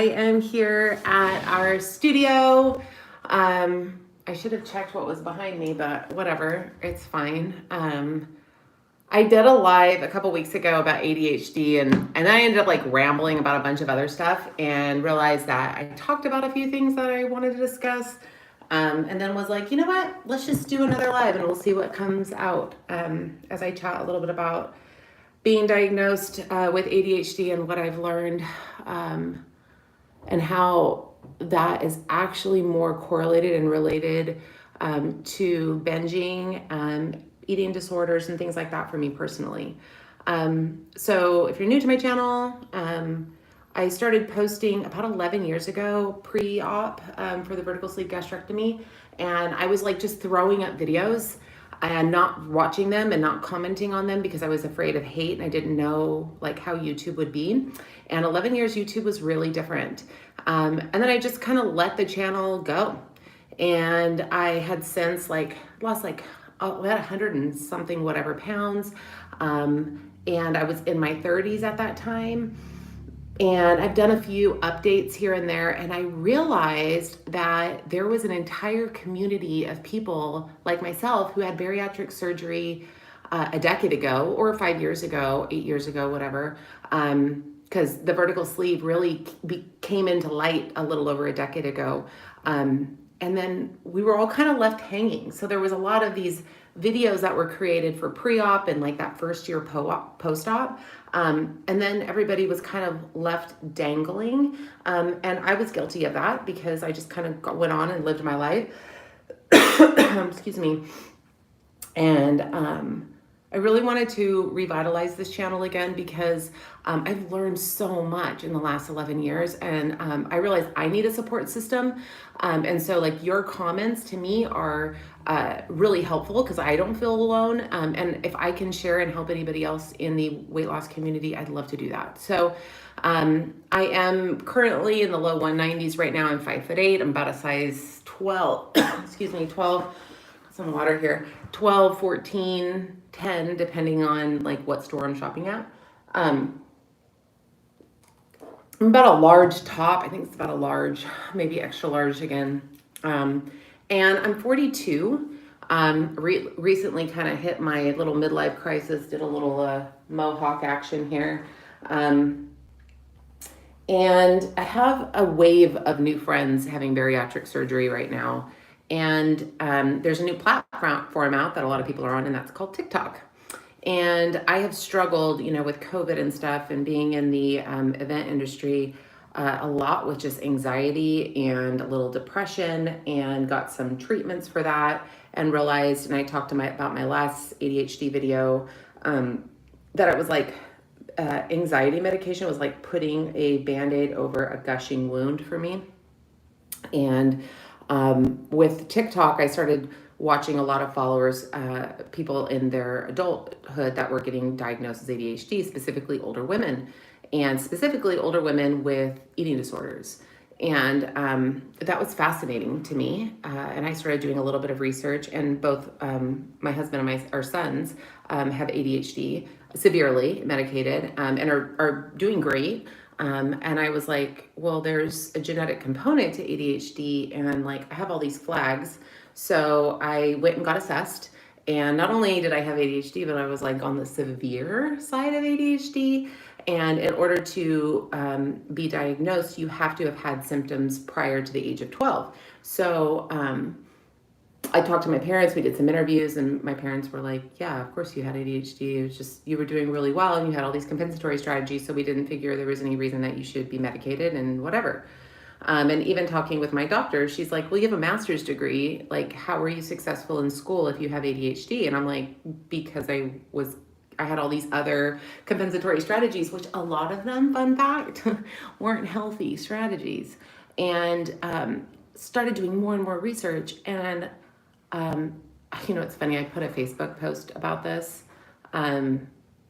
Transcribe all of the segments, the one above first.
I am here at our studio. I should have checked what was behind me, but whatever, it's fine. I did a live a couple weeks ago about ADHD, and I ended up like rambling about a bunch of other stuff and realized that I talked about a few things that I wanted to discuss. And then was like, you know what? Let's just do another live and we'll see what comes out as I chat a little bit about being diagnosed with ADHD and what I've learned, and how that is actually more correlated and related to binging, eating disorders, and things like that for me personally. So if you're new to my channel, I started posting about 11 years ago, pre-op, for the vertical sleeve gastrectomy. And I was like just throwing up videos and not watching them and not commenting on them because I was afraid of hate and I didn't know like how YouTube would be. And 11 years YouTube was really different. And then I just kind of let the channel go. And I had since like lost like about 100 and something whatever pounds. And I was in my 30s at that time. And I've done a few updates here and there, and I realized that there was an entire community of people like myself who had bariatric surgery a decade ago, or 5 years ago, 8 years ago, whatever, because the vertical sleeve really came into light a little over a decade ago. And then we were all kind of left hanging. So there was a lot of these videos that were created for pre-op and like that first year post-op. And then everybody was kind of left dangling. And I was guilty of that because I just kind of went on and lived my life. Excuse me. And I really wanted to revitalize this channel again because I've learned so much in the last 11 years, and I realized I need a support system. And so like your comments to me are really helpful because I don't feel alone. And if I can share and help anybody else in the weight loss community, I'd love to do that. So I am currently in the low 190s right now. I'm 5'8". I'm about a size 12, excuse me, 12, some water here, 12, 14, 10, depending on like what store I'm shopping at. I'm about a large top. I think it's about a large, maybe extra large again. And I'm 42. Recently kind of hit my little midlife crisis, did a little mohawk action here. And I have a wave of new friends having bariatric surgery right now. And there's a new platform out that a lot of people are on, and that's called TikTok. And I have struggled, with COVID and stuff and being in the event industry a lot with just anxiety and a little depression, and got some treatments for that, and realized, and I talked about my last ADHD video, that it was like anxiety medication was like putting a Band-Aid over a gushing wound for me. And with TikTok, I started watching a lot of followers, people in their adulthood that were getting diagnosed as ADHD, specifically older women, and specifically older women with eating disorders. And that was fascinating to me. And I started doing a little bit of research, and both my husband and our sons have ADHD, severely medicated, and are doing great. And I was like, well, there's a genetic component to ADHD, and like I have all these flags. So I went and got assessed, and not only did I have ADHD, but I was like on the severe side of ADHD. And in order to be diagnosed, you have to have had symptoms prior to the age of 12. So I talked to my parents, we did some interviews, and my parents were like, yeah, of course you had ADHD. It was just, you were doing really well and you had all these compensatory strategies. So we didn't figure there was any reason that you should be medicated and whatever. And even talking with my doctor, she's like, well, you have a master's degree. Like, how were you successful in school if you have ADHD? And I'm like, because I had all these other compensatory strategies, which a lot of them, fun fact, weren't healthy strategies. And started doing more and more research. And it's funny, I put a Facebook post about this.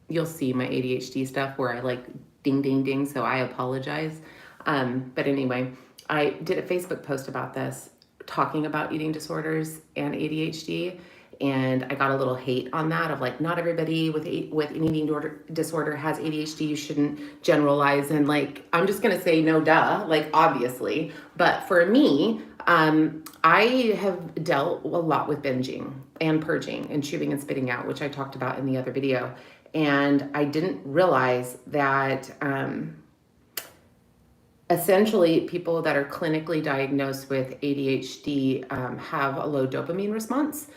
You'll see my ADHD stuff where I like ding, ding, ding, so I apologize. But anyway, I did a Facebook post about this, talking about eating disorders and ADHD. and I got a little hate on that of like, not everybody with an eating disorder has ADHD. You shouldn't generalize. And like, I'm just going to say no, duh, like obviously. But for me, I have dealt a lot with binging and purging and chewing and spitting out, which I talked about in the other video. And I didn't realize that essentially people that are clinically diagnosed with ADHD have a low dopamine response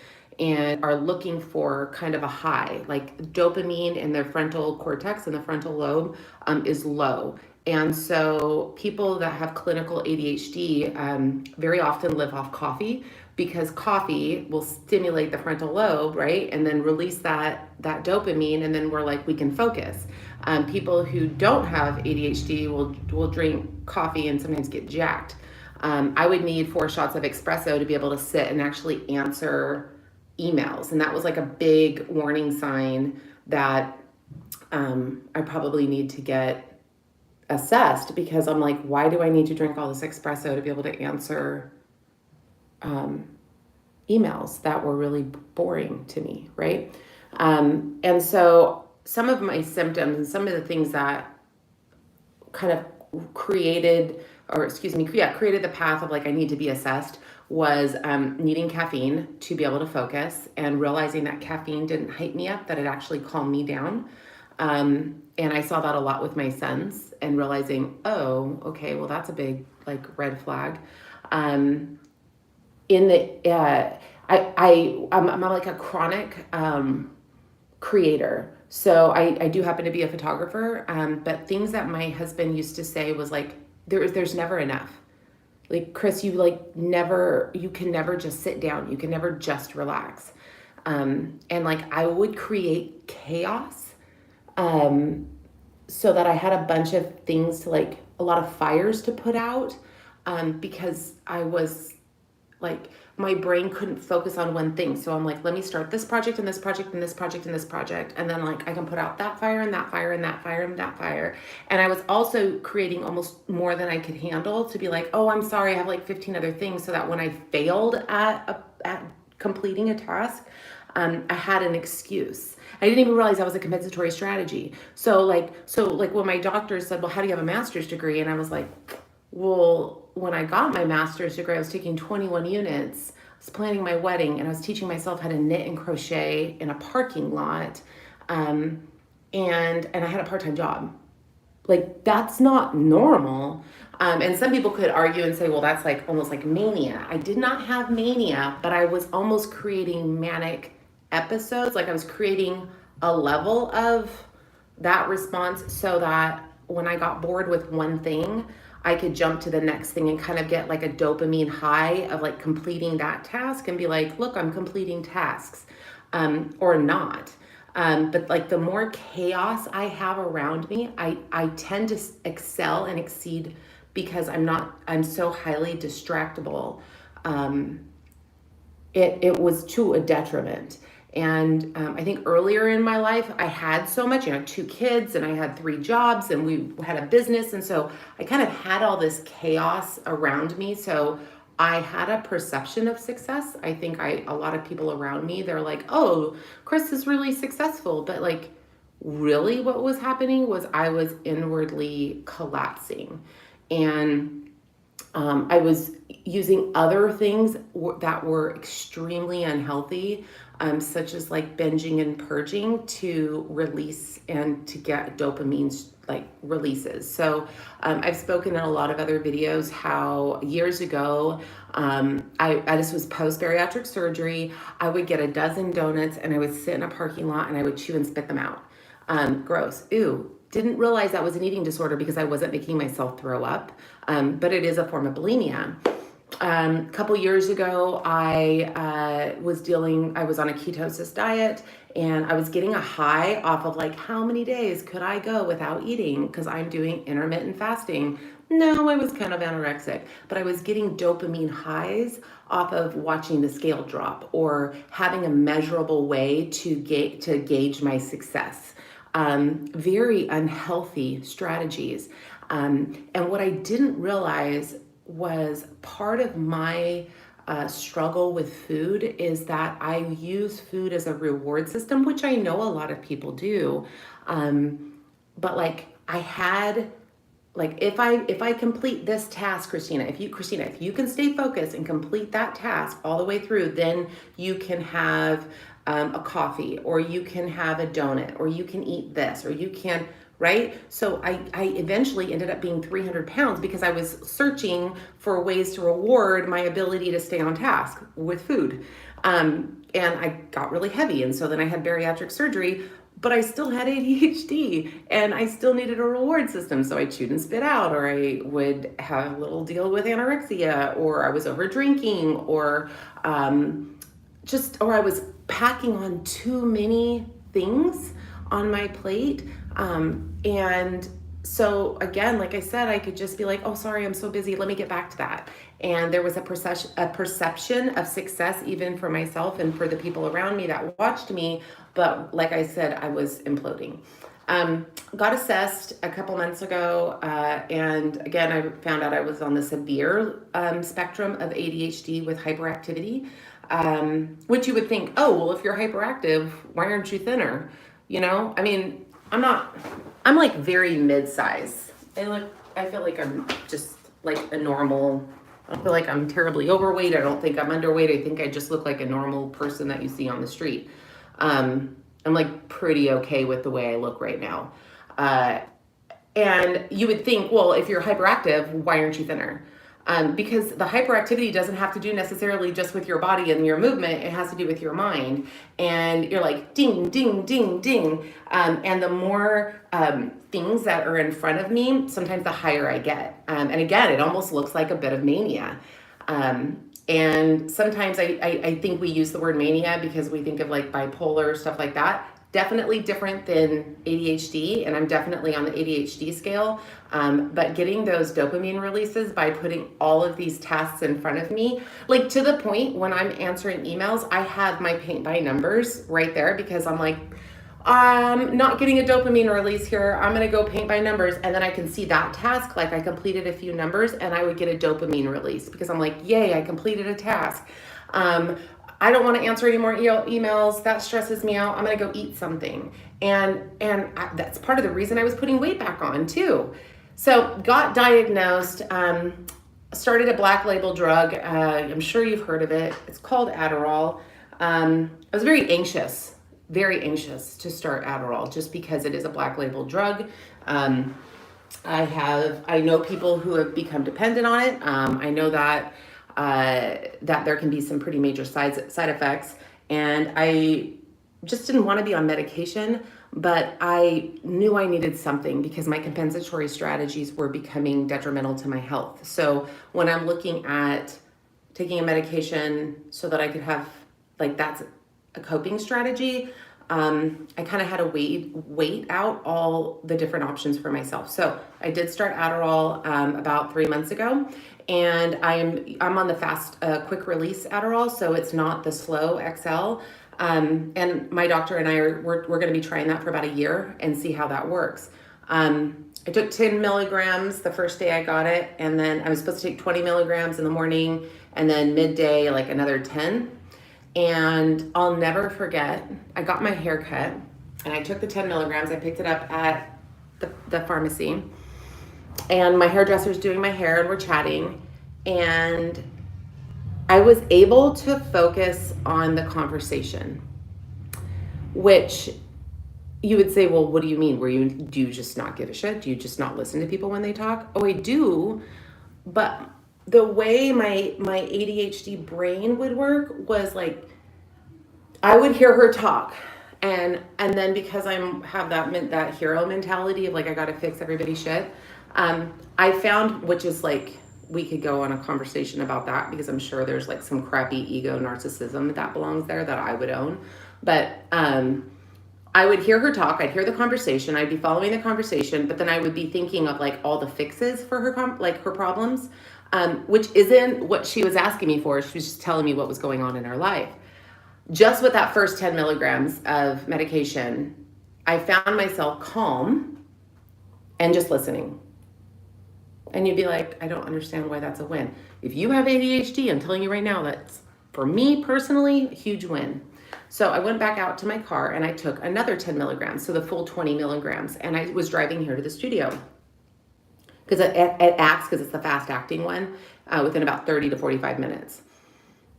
and are looking for kind of a high. Like dopamine in their frontal cortex and the frontal lobe is low. And so people that have clinical ADHD very often live off coffee, because coffee will stimulate the frontal lobe, right? And then release that dopamine, and then we're like, we can focus. People who don't have ADHD will drink coffee and sometimes get jacked. I would need 4 shots of espresso to be able to sit and actually answer emails. And that was like a big warning sign that I probably need to get assessed, because I'm like, why do I need to drink all this espresso to be able to answer emails that were really boring to me, right? And so some of my symptoms and some of the things that kind of created the path of like, I need to be assessed, was needing caffeine to be able to focus, and realizing that caffeine didn't hype me up, that it actually calmed me down. And I saw that a lot with my sons, and realizing, oh, okay, well, that's a big like red flag. I'm like a chronic creator. So I do happen to be a photographer, but things that my husband used to say was like, there's never enough. Like, Chris, you can never just sit down. You can never just relax. And like, I would create chaos, so that I had a bunch of things to like, a lot of fires to put out, because I was like, my brain couldn't focus on one thing. So I'm like, let me start this project and this project and this project and this project. And then like, I can put out that fire and that fire and that fire and that fire. And I was also creating almost more than I could handle, to be like, oh, I'm sorry, I have like 15 other things. So that when I failed at completing a task, I had an excuse. I didn't even realize that was a compensatory strategy. So like when my doctor said, well, how do you have a master's degree? And I was like, well, when I got my master's degree, I was taking 21 units. I was planning my wedding, and I was teaching myself how to knit and crochet in a parking lot. And I had a part-time job. Like, that's not normal. And some people could argue and say, well, that's like almost like mania. I did not have mania, but I was almost creating manic episodes. Like, I was creating a level of that response so that when I got bored with one thing, I could jump to the next thing and kind of get like a dopamine high of like completing that task, and be like, look, I'm completing tasks, or not. But like, the more chaos I have around me, I tend to excel and exceed, because I'm so highly distractible. It was to a detriment. And I think earlier in my life, I had so much, 2 kids, and I had 3 jobs, and we had a business. And so I kind of had all this chaos around me. So I had a perception of success. I think a lot of people around me, they're like, oh, Chris is really successful. But like, really what was happening was I was inwardly collapsing. And I was using other things that were extremely unhealthy, such as like binging and purging, to release and to get dopamine like releases. So I've spoken in a lot of other videos how years ago, this was post bariatric surgery, I would get a dozen donuts and I would sit in a parking lot and I would chew and spit them out. Gross. Ew. Didn't realize that was an eating disorder because I wasn't making myself throw up. But it is a form of bulimia. A couple years ago, I was on a ketosis diet, and I was getting a high off of like, how many days could I go without eating? Because I'm doing intermittent fasting. No, I was kind of anorexic, but I was getting dopamine highs off of watching the scale drop, or having a measurable way to gauge my success. Very unhealthy strategies. And what I didn't realize was part of my struggle with food is that I use food as a reward system, which I know a lot of people do. But like I had like if I complete this task, Christina, if you can stay focused and complete that task all the way through, then you can have a coffee, or you can have a donut, or you can eat this, or you can, right? So I eventually ended up being 300 pounds because I was searching for ways to reward my ability to stay on task with food. And I got really heavy. And so then I had bariatric surgery, but I still had ADHD and I still needed a reward system. So I chewed and spit out, or I would have a little deal with anorexia, or I was over drinking, or or I was packing on too many things on my plate. And so again, like I said, I could just be like, oh, sorry, I'm so busy. Let me get back to that. And there was a perception of success, even for myself and for the people around me that watched me. But like I said, I was imploding. Got assessed a couple months ago. And again, I found out I was on the severe spectrum of ADHD with hyperactivity, which you would think, oh, well, if you're hyperactive, why aren't you thinner? You know, I mean, I'm like very mid-size. I feel like I'm just like a normal, I don't feel like I'm terribly overweight. I don't think I'm underweight. I think I just look like a normal person that you see on the street. I'm like pretty okay with the way I look right now. And you would think, well, if you're hyperactive, why aren't you thinner? Because the hyperactivity doesn't have to do necessarily just with your body and your movement. It has to do with your mind. And you're like, ding, ding, ding, ding. And the more things that are in front of me, sometimes the higher I get. And again, it almost looks like a bit of mania. And sometimes I think we use the word mania because we think of like bipolar, stuff like that. Definitely different than ADHD, and I'm definitely on the ADHD scale. But getting those dopamine releases by putting all of these tasks in front of me, like to the point when I'm answering emails, I have my paint by numbers right there because I'm like, I'm not getting a dopamine release here. I'm gonna go paint by numbers, and then I can see that task, like I completed a few numbers, and I would get a dopamine release because I'm like, yay, I completed a task. I don't want to answer any more emails. That stresses me out. I'm going to go eat something. And that's part of the reason I was putting weight back on too. So got diagnosed, started a black label drug. I'm sure you've heard of it. It's called Adderall. I was very anxious to start Adderall just because it is a black label drug. I know people who have become dependent on it. I know that there can be some pretty major side effects. And I just didn't want to be on medication, but I knew I needed something because my compensatory strategies were becoming detrimental to my health. So when I'm looking at taking a medication so that I could have, like, that's a coping strategy, I kind of had to wait out all the different options for myself. So I did start Adderall about 3 months ago, and I'm on the fast, quick release Adderall, so it's not the slow XL. And my doctor and we're going to be trying that for about a year and see how that works. I took 10 milligrams the first day I got it, and then I was supposed to take 20 milligrams in the morning, and then midday, like another 10. And I'll never forget, I got my hair cut, and I took the 10 milligrams. I picked it up at the pharmacy, and my hairdresser's doing my hair, and we're chatting, and I was able to focus on the conversation, which you would say, well, what do you mean? Do you just not give a shit? Do you just not listen to people when they talk? Oh, I do, but the way my ADHD brain would work was like, I would hear her talk, and then because I have that hero mentality of like, I gotta fix everybody's shit, I found, which is like, we could go on a conversation about that because I'm sure there's like some crappy ego narcissism that belongs there that I would own. But I would hear her talk, I'd hear the conversation, I'd be following the conversation, but then I would be thinking of like all the fixes for her her problems. Which isn't what she was asking me for. She was just telling me what was going on in her life. Just with that first 10 milligrams of medication, I found myself calm and just listening. And you'd be like, I don't understand why that's a win. If you have ADHD, I'm telling you right now, that's, for me personally, a huge win. So I went back out to my car and I took another 10 milligrams, so the full 20 milligrams. And I was driving here to the studio because it acts, because it's the fast acting one, within about 30 to 45 minutes.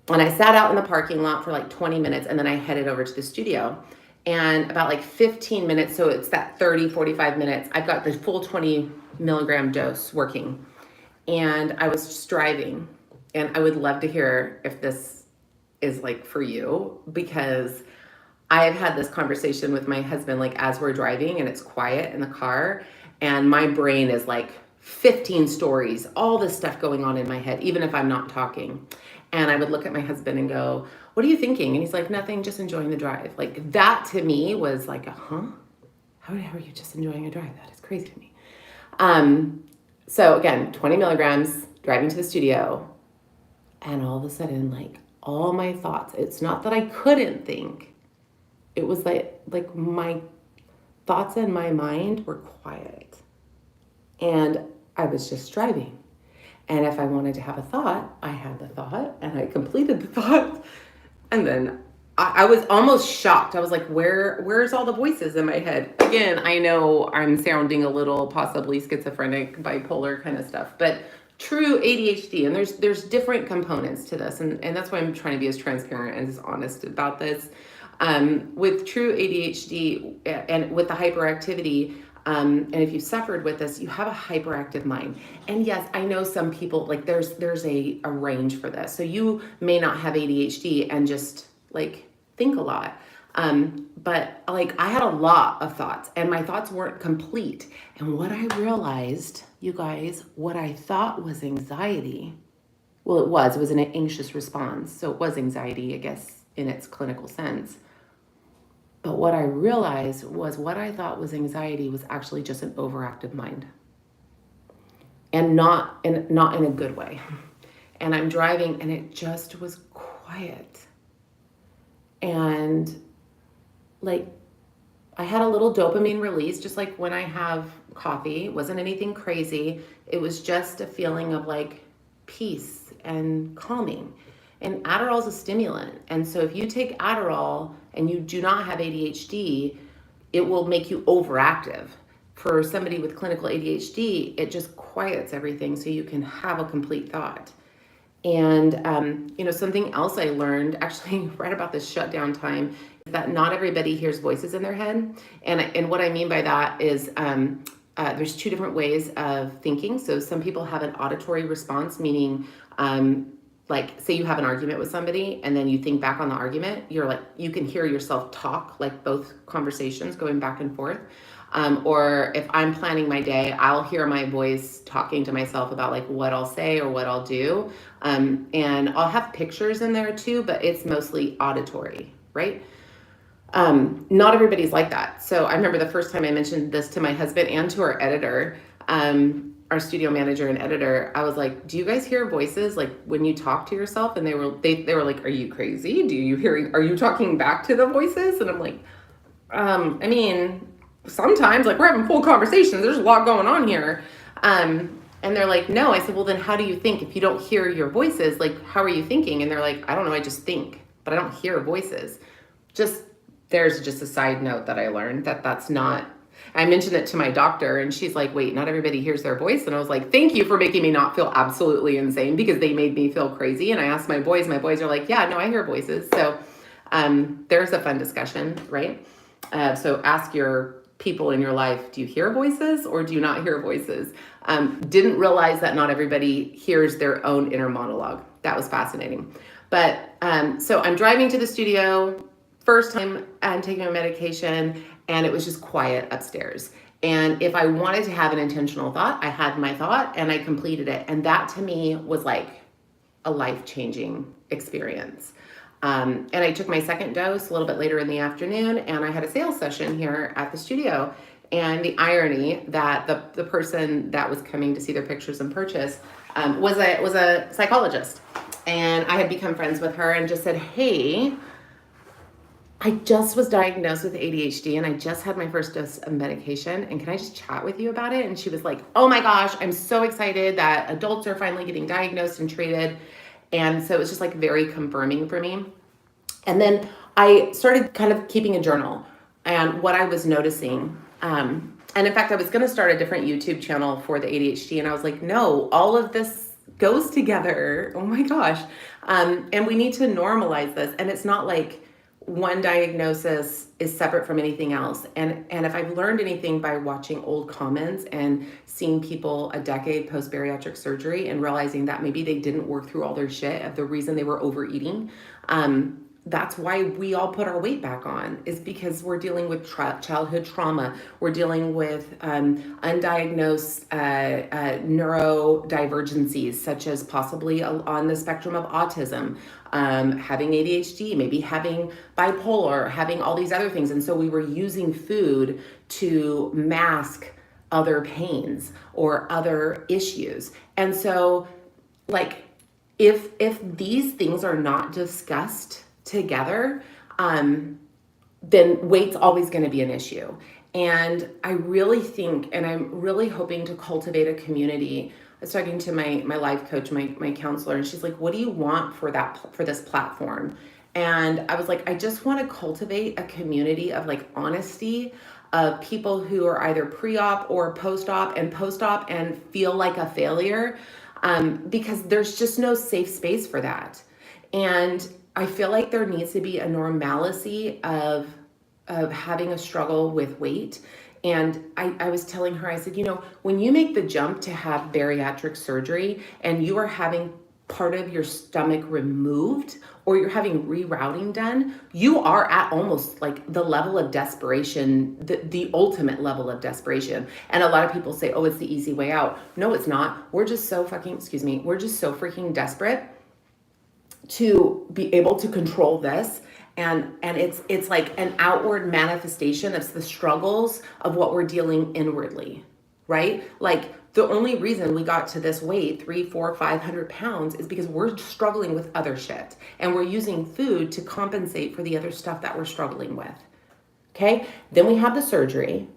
And I sat out in the parking lot for like 20 minutes and then I headed over to the studio. And about like 15 minutes, so it's that 30, 45 minutes, I've got the full 20 milligram dose working. And I was just driving. And I would love to hear if this is like for you, because I've had this conversation with my husband, like as we're driving and it's quiet in the car, and my brain is like 15 stories, all this stuff going on in my head, even if I'm not talking. And I would look at my husband and go, what are you thinking? And he's like, nothing, just enjoying the drive. Like that to me was like, huh? How are you just enjoying a drive? That is crazy to me. So again, 20 milligrams, driving to the studio, and all of a sudden, like all my thoughts, it's not that I couldn't think. It was like my thoughts in my mind were quiet. And I was just driving. And if I wanted to have a thought, I had the thought and I completed the thought. And then I was almost shocked. I was like, where's all the voices in my head? Again, I know I'm sounding a little possibly schizophrenic, bipolar kind of stuff, but true ADHD, and there's different components to this. And that's why I'm trying to be as transparent and as honest about this. With true ADHD and with the hyperactivity, and if you suffered with this, you have a hyperactive mind. And yes, I know some people, like there's a range for this. So you may not have ADHD and just like think a lot. But like I had a lot of thoughts and my thoughts weren't complete. And what I realized, you guys, what I thought was anxiety, well, it was an anxious response. So it was anxiety, I guess, in its clinical sense. But what I realized was what I thought was anxiety was actually just an overactive mind, and not in a good way. And I'm driving and it just was quiet. And like I had a little dopamine release, just like when I have coffee. It wasn't anything crazy. It was just a feeling of like peace and calming. And Adderall is a stimulant. And so if you take Adderall and you do not have ADHD, it will make you overactive. For somebody with clinical ADHD, it just quiets everything so you can have a complete thought. And, something else I learned actually right about this shutdown time is that not everybody hears voices in their head. And what I mean by that is there's two different ways of thinking. So some people have an auditory response, meaning like say you have an argument with somebody and then you think back on the argument, you're like, you can hear yourself talk, like both conversations going back and forth. Or if I'm planning my day, I'll hear my voice talking to myself about like what I'll say or what I'll do. And I'll have pictures in there too, but it's mostly auditory, right? Not everybody's like that. So I remember the first time I mentioned this to my husband and to our editor, our studio manager and editor, I was like, do you guys hear voices like when you talk to yourself? And they were like, are you crazy? Are you talking back to the voices? And I'm like, I mean, sometimes like we're having full conversations. There's a lot going on here. And they're like, no. I said, well, then how do you think? If you don't hear your voices, like, how are you thinking? And they're like, I don't know. I just think, but I don't hear voices. There's just a side note that I learned that's not, I mentioned it to my doctor and she's like, wait, not everybody hears their voice. And I was like, thank you for making me not feel absolutely insane, because they made me feel crazy. And I asked my boys are like, yeah, no, I hear voices. So there's a fun discussion, right? So ask your people in your life, do you hear voices or do you not hear voices? Didn't realize that not everybody hears their own inner monologue. That was fascinating. But so I'm driving to the studio, first time I'm taking my medication, and it was just quiet upstairs. And if I wanted to have an intentional thought, I had my thought and I completed it. And that to me was like a life-changing experience. And I took my second dose a little bit later in the afternoon, and I had a sales session here at the studio. And the irony that the person that was coming to see their pictures and purchase was a psychologist. And I had become friends with her and just said, hey, I just was diagnosed with ADHD and I just had my first dose of medication. And can I just chat with you about it? And she was like, oh my gosh, I'm so excited that adults are finally getting diagnosed and treated. And so it was just like very confirming for me. And then I started kind of keeping a journal and what I was noticing. And in fact, I was going to start a different YouTube channel for the ADHD. And I was like, no, all of this goes together. Oh my gosh. And we need to normalize this. And it's not like one diagnosis is separate from anything else. And if I've learned anything by watching old comments and seeing people a decade post bariatric surgery and realizing that maybe they didn't work through all their shit of the reason they were overeating, that's why we all put our weight back on, is because we're dealing with childhood trauma. We're dealing with undiagnosed neurodivergencies, such as possibly on the spectrum of autism, having ADHD, maybe having bipolar, having all these other things. And so we were using food to mask other pains or other issues. And so, like, if these things are not discussed together, then weight's always going to be an issue. And I really think, and I'm really hoping to cultivate a community. I was talking to my life coach, my counselor, and she's like, what do you want for this platform? And I was like, I just want to cultivate a community of like honesty, of people who are either pre-op or post-op and feel like a failure, because there's just no safe space for that. And I feel like there needs to be a normalcy of having a struggle with weight. And I was telling her, I said, when you make the jump to have bariatric surgery and you are having part of your stomach removed or you're having rerouting done, you are at almost like the level of desperation, the ultimate level of desperation. And a lot of people say, oh, it's the easy way out. No, it's not. We're just so freaking desperate to be able to control this. And it's like an outward manifestation of the struggles of what we're dealing inwardly, right? Like the only reason we got to this weight, 300, 400, 500 pounds, is because we're struggling with other shit. And we're using food to compensate for the other stuff that we're struggling with. Okay? Then we have the surgery.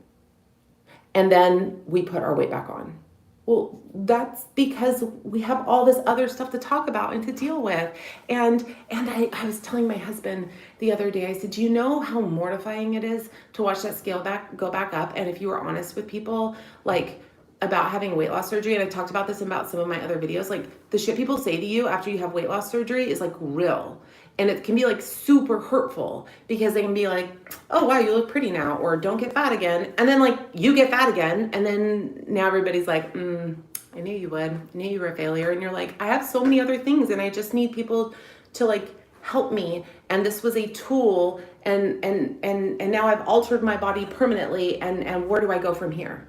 And then we put our weight back on. Well, that's because we have all this other stuff to talk about and to deal with. And I was telling my husband the other day, I said, do you know how mortifying it is to watch that scale go back up? And if you were honest with people, like about having weight loss surgery, and I talked about this about some of my other videos, like the shit people say to you after you have weight loss surgery is like real. And it can be like super hurtful because they can be like, oh, wow, you look pretty now, or don't get fat again. And then like you get fat again. And then now everybody's like, I knew you would. I knew you were a failure. And you're like, I have so many other things and I just need people to like help me. And this was a tool and now I've altered my body permanently. And where do I go from here?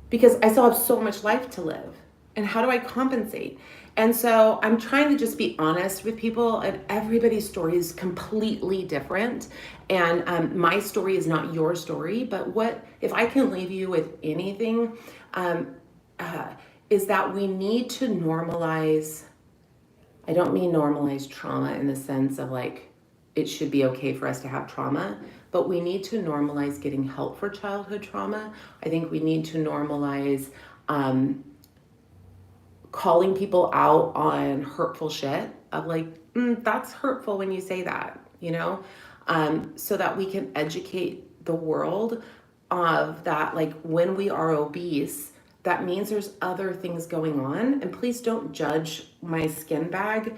Because I still have so much life to live. And how do I compensate? And so I'm trying to just be honest with people, and everybody's story is completely different. And my story is not your story, but what, if I can leave you with anything, is that we need to normalize. I don't mean normalize trauma in the sense of like, it should be okay for us to have trauma, but we need to normalize getting help for childhood trauma. I think we need to normalize, calling people out on hurtful shit of like, that's hurtful when you say that, so that we can educate the world of that. Like when we are obese, that means there's other things going on. And please don't judge my skin bag,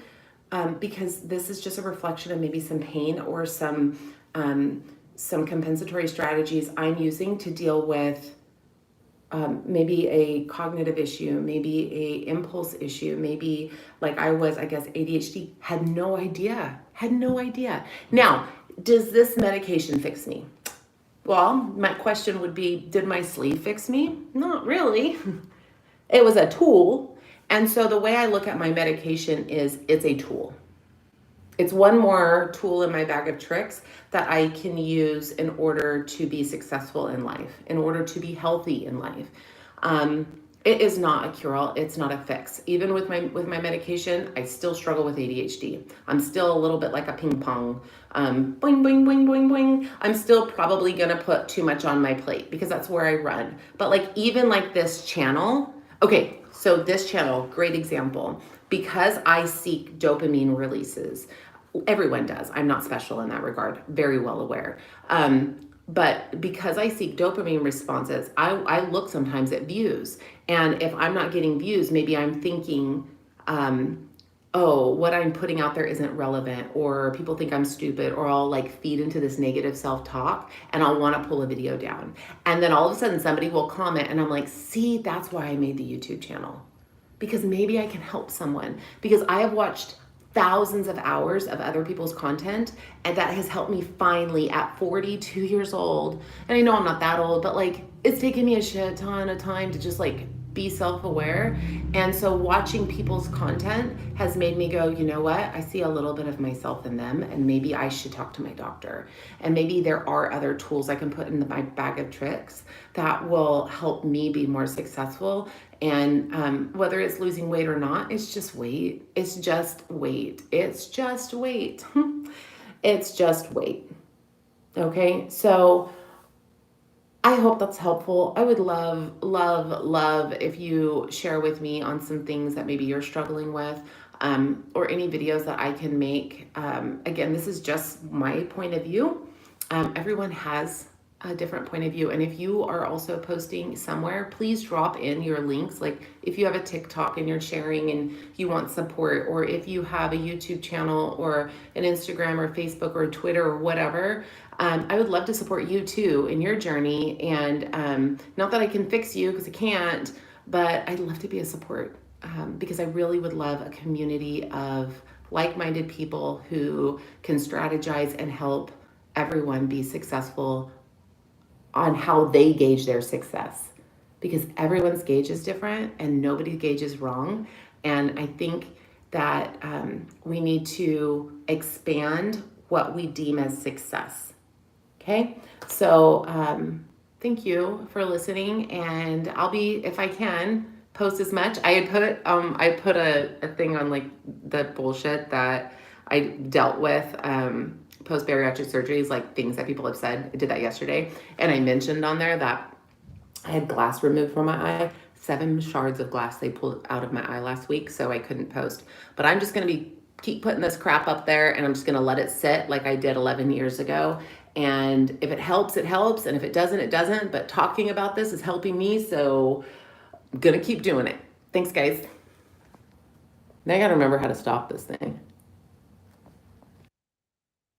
because this is just a reflection of maybe some pain or some compensatory strategies I'm using to deal with maybe a cognitive issue, maybe a impulse issue, maybe like I guess ADHD, had no idea. Now, does this medication fix me? Well, my question would be, did my sleep fix me? Not really. It was a tool. And so the way I look at my medication is it's a tool. It's one more tool in my bag of tricks that I can use in order to be successful in life, in order to be healthy in life. It is not a cure-all. It's not a fix. Even with my medication, I still struggle with ADHD. I'm still a little bit like a ping pong. Boing, boing, boing, boing, boing. I'm still probably gonna put too much on my plate because that's where I run. But like even like this channel, okay, so this channel, great example. Because I seek dopamine releases, everyone does. I'm not special in that regard. Very well aware. But because I seek dopamine responses, I look sometimes at views. And if I'm not getting views, maybe I'm thinking, oh, what I'm putting out there isn't relevant, or people think I'm stupid, or I'll like feed into this negative self-talk and I'll want to pull a video down. And then all of a sudden somebody will comment and I'm like, see, that's why I made the YouTube channel. Because maybe I can help someone. Because I have watched thousands of hours of other people's content, and that has helped me finally at 42 years old. And I know I'm not that old, but like it's taken me a shit ton of time to just like be self-aware. And so watching people's content has made me go, you know what? I see a little bit of myself in them, and maybe I should talk to my doctor. And maybe there are other tools I can put in my bag of tricks that will help me be more successful. And whether it's losing weight or not, it's just weight. It's just weight. It's just weight. It's just weight. Okay, so I hope that's helpful. I would love, love, love if you share with me on some things that maybe you're struggling with, or any videos that I can make. Again, this is just my point of view. Everyone has a different point of view. And if you are also posting somewhere, please drop in your links. Like if you have a TikTok and you're sharing and you want support, or if you have a YouTube channel or an Instagram or Facebook or Twitter or whatever, I would love to support you too in your journey. And not that I can fix you, because I can't, but I'd love to be a support, because I really would love a community of like-minded people who can strategize and help everyone be successful on how they gauge their success, because everyone's gauge is different and nobody's gauge is wrong. And I think that we need to expand what we deem as success. Okay, so thank you for listening, and I'll be, if I can, post as much. I put a thing on like the bullshit that I dealt with post-bariatric surgeries, like things that people have said. I did that yesterday, and I mentioned on there that I had glass removed from my eye. 7 shards of glass they pulled out of my eye last week, so I couldn't post. But I'm just gonna keep putting this crap up there, and I'm just gonna let it sit like I did 11 years ago. And if it helps, it helps, and if it doesn't, it doesn't. But talking about this is helping me, so I'm gonna keep doing it. Thanks, guys. Now I gotta remember how to stop this thing.